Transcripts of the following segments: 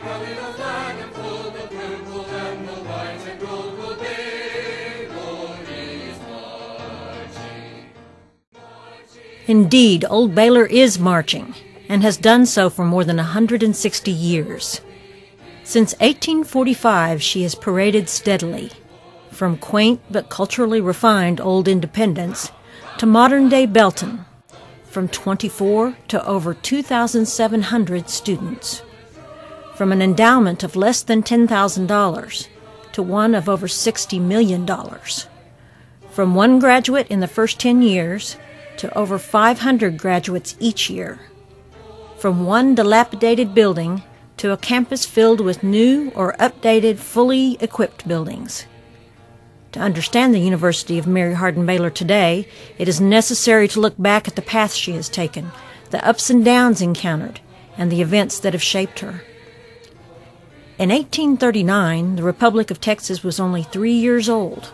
Coming on black and full of purple and the white and gold will be, glory's marching. Indeed, Old Baylor is marching, and has done so for more than 160 years. Since 1845, she has paraded steadily, from quaint but culturally refined Old Independence to modern-day Belton, from 24 to over 2,700 students, from an endowment of less than $10,000 to one of over $60 million, from one graduate in the first 10 years to over 500 graduates each year, from one dilapidated building to a campus filled with new or updated, fully equipped buildings. To understand the University of Mary Hardin-Baylor today, it is necessary to look back at the path she has taken, the ups and downs encountered, and the events that have shaped her. In 1839, the Republic of Texas was only 3 years old.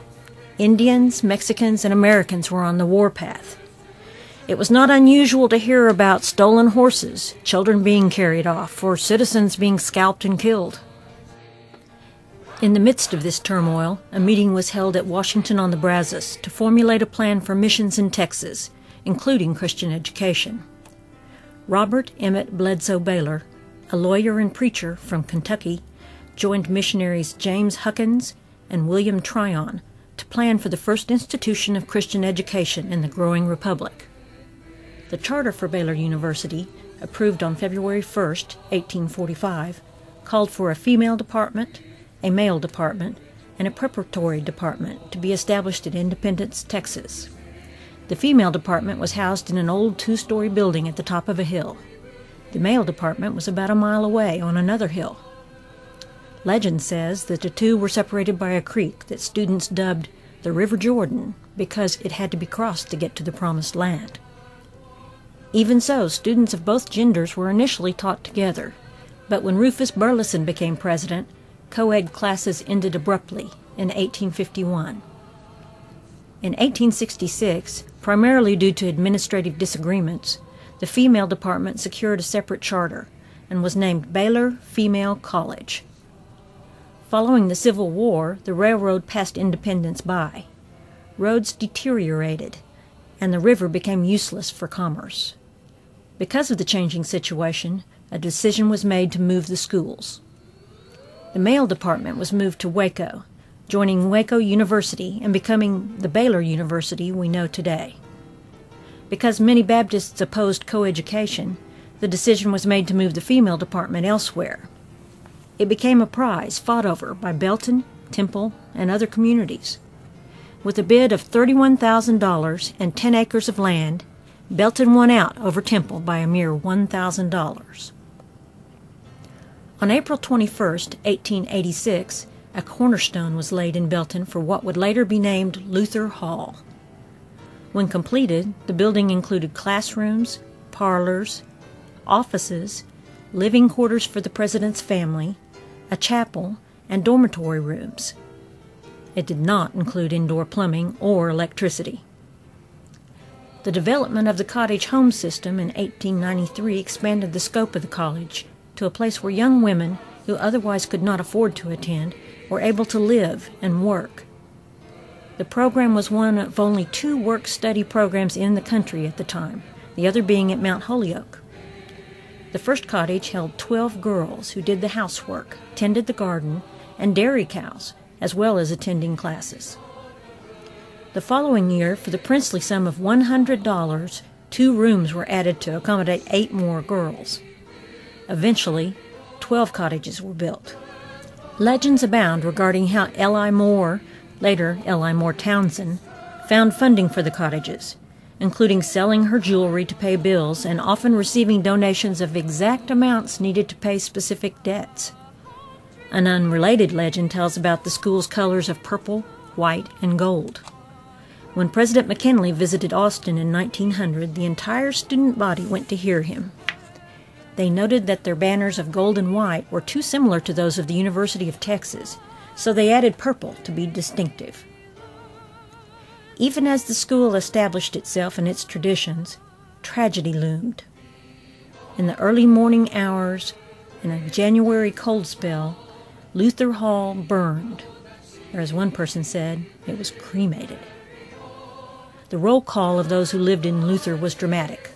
Indians, Mexicans, and Americans were on the warpath. It was not unusual to hear about stolen horses, children being carried off, or citizens being scalped and killed. In the midst of this turmoil, a meeting was held at Washington on the Brazos to formulate a plan for missions in Texas, including Christian education. Robert Emmett Bledsoe Baylor, a lawyer and preacher from Kentucky, joined missionaries James Huckins and William Tryon to plan for the first institution of Christian education in the growing republic. The charter for Baylor University, approved on February 1, 1845, called for a female department, a male department, and a preparatory department to be established at Independence, Texas. The female department was housed in an old 2-story building at the top of a hill. The male department was about a mile away on another hill. Legend says that the two were separated by a creek that students dubbed the River Jordan because it had to be crossed to get to the Promised Land. Even so, students of both genders were initially taught together, but when Rufus Burleson became president, co-ed classes ended abruptly in 1851. In 1866, primarily due to administrative disagreements, the female department secured a separate charter and was named Baylor Female College. Following the Civil War, the railroad passed Independence by. Roads deteriorated, and the river became useless for commerce. Because of the changing situation, a decision was made to move the schools. The male department was moved to Waco, joining Waco University and becoming the Baylor University we know today. Because many Baptists opposed coeducation, the decision was made to move the female department elsewhere. It became a prize fought over by Belton, Temple, and other communities. With a bid of $31,000 and 10 acres of land, Belton won out over Temple by a mere $1,000. On April 21, 1886, a cornerstone was laid in Belton for what would later be named Luther Hall. When completed, the building included classrooms, parlors, offices, living quarters for the president's family, a chapel, and dormitory rooms. It did not include indoor plumbing or electricity. The development of the cottage home system in 1893 expanded the scope of the college to a place where young women who otherwise could not afford to attend were able to live and work. The program was one of only 2 work-study programs in the country at the time, the other being at Mount Holyoke. The first cottage held 12 girls who did the housework, tended the garden, and dairy cows, as well as attending classes. The following year, for the princely sum of $100, 2 rooms were added to accommodate 8 more girls. Eventually, 12 cottages were built. Legends abound regarding how L.I. Moore, later L.I. Moore Townsend, found funding for the cottages, including selling her jewelry to pay bills and often receiving donations of exact amounts needed to pay specific debts. An unrelated legend tells about the school's colors of purple, white, and gold. When President McKinley visited Austin in 1900, the entire student body went to hear him. They noted that their banners of gold and white were too similar to those of the University of Texas, so they added purple to be distinctive. Even as the school established itself and its traditions, tragedy loomed. In the early morning hours, In a January cold spell, Luther Hall burned, or as one person said, it was cremated. The roll call of those who lived in Luther was dramatic.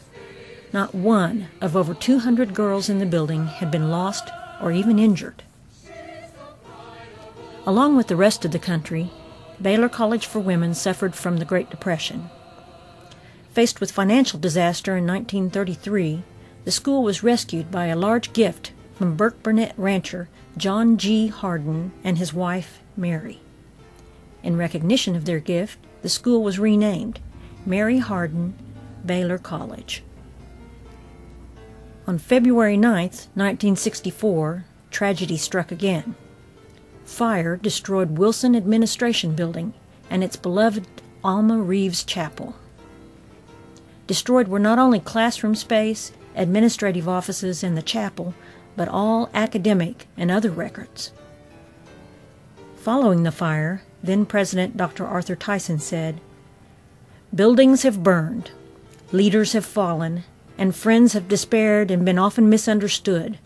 Not one of over 200 girls in the building had been lost or even injured. Along with the rest of the country, Baylor College for Women suffered from the Great Depression. Faced with financial disaster in 1933, the school was rescued by a large gift from Burke Burnett rancher John G. Hardin and his wife, Mary. In recognition of their gift, the school was renamed Mary Hardin-Baylor College. On February 9, 1964, tragedy struck again. Fire destroyed Wilson Administration Building and its beloved Alma Reeves Chapel. Destroyed were not only classroom space, administrative offices, and the chapel, but all academic and other records. Following the fire, then-President Dr. Arthur Tyson said, "Buildings have burned, leaders have fallen, and friends have despaired and been often misunderstood.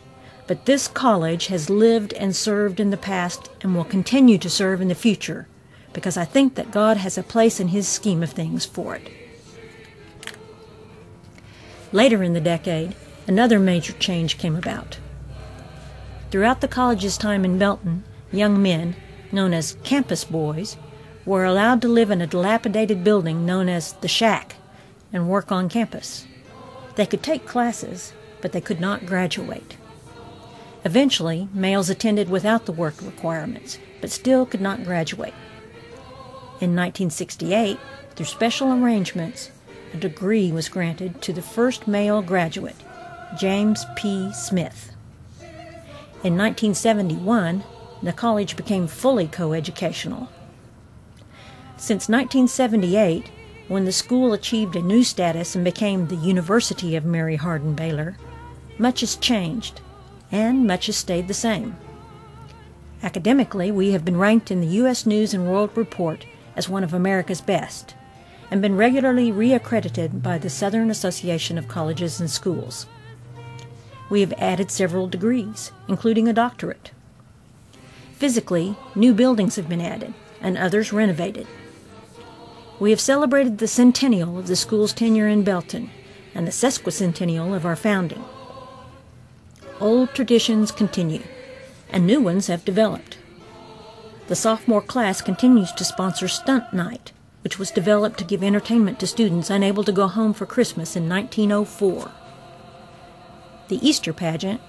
But this college has lived and served in the past and will continue to serve in the future, because I think that God has a place in His scheme of things for it." Later in the decade, another major change came about. Throughout the college's time in Belton, young men, known as campus boys, were allowed to live in a dilapidated building known as the Shack and work on campus. They could take classes, but they could not graduate. Eventually, males attended without the work requirements, but still could not graduate. In 1968, through special arrangements, a degree was granted to the first male graduate, James P. Smith. In 1971, the college became fully coeducational. Since 1978, when the school achieved a new status and became the University of Mary Hardin-Baylor, much has changed, and much has stayed the same. Academically, we have been ranked in the U.S. News and World Report as one of America's best, and been regularly reaccredited by the Southern Association of Colleges and Schools. We have added several degrees, including a doctorate. Physically, new buildings have been added, and others renovated. We have celebrated the centennial of the school's tenure in Belton, and the sesquicentennial of our founding. Old traditions continue, and new ones have developed. The sophomore class continues to sponsor Stunt Night, which was developed to give entertainment to students unable to go home for Christmas in 1904. The Easter pageant,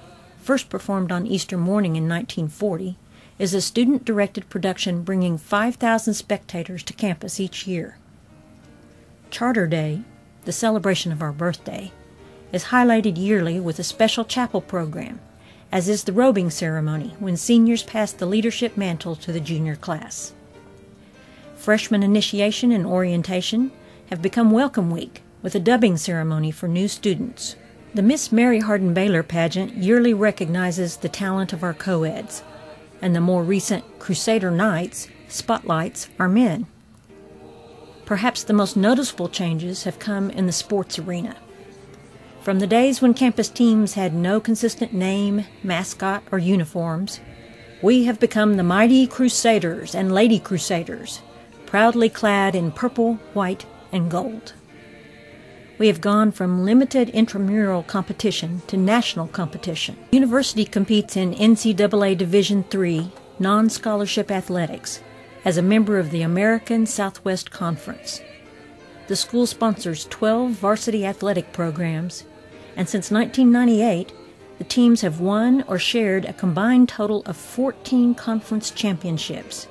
first performed on Easter morning in 1940, is a student-directed production bringing 5,000 spectators to campus each year. Charter Day, the celebration of our birthday, is highlighted yearly with a special chapel program, as is the robing ceremony when seniors pass the leadership mantle to the junior class. Freshman initiation and orientation have become Welcome Week with a dubbing ceremony for new students. The Miss Mary Hardin-Baylor pageant yearly recognizes the talent of our co-eds, and the more recent Crusader Nights spotlights our men. Perhaps the most noticeable changes have come in the sports arena. From the days when campus teams had no consistent name, mascot, or uniforms, we have become the mighty Crusaders and Lady Crusaders, proudly clad in purple, white, and gold. We have gone from limited intramural competition to national competition. The university competes in NCAA Division III non-scholarship athletics as a member of the American Southwest Conference. The school sponsors 12 varsity athletic programs, and since 1998, the teams have won or shared a combined total of 14 conference championships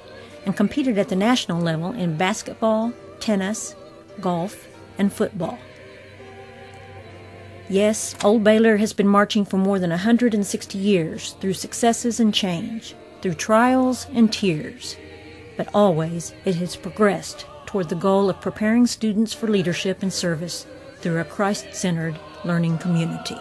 and competed at the national level in basketball, tennis, golf, and football. Yes, Old Baylor has been marching for more than 160 years through successes and change, through trials and tears, but always it has progressed toward the goal of preparing students for leadership and service through a Christ-centered learning community.